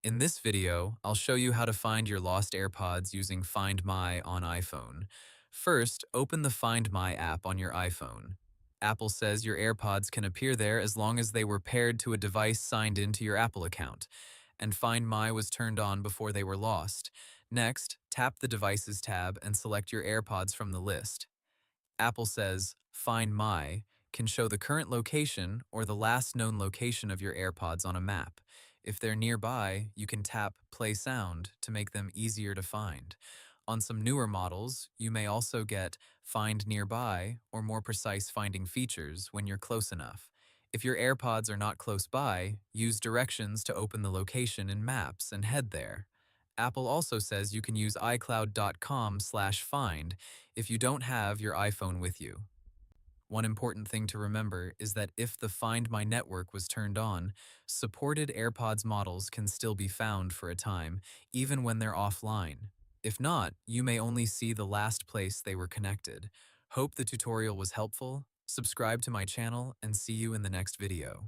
In this video, I'll show you how to find your lost AirPods using Find My on iPhone. First, open the Find My app on your iPhone. Apple says your AirPods can appear there as long as they were paired to a device signed into your Apple account, and Find My was turned on before they were lost. Next, tap the Devices tab and select your AirPods from the list. Apple says Find My can show the current location or the last known location of your AirPods on a map. If they're nearby, you can tap Play Sound to make them easier to find. On some newer models, you may also get Find Nearby or more precise finding features when you're close enough. If your AirPods are not close by, use directions to open the location in Maps and head there. Apple also says you can use iCloud.com/find if you don't have your iPhone with you. One important thing to remember is that if the Find My network was turned on, supported AirPods models can still be found for a time, even when they're offline. If not, you may only see the last place they were connected. Hope the tutorial was helpful. Subscribe to my channel and see you in the next video.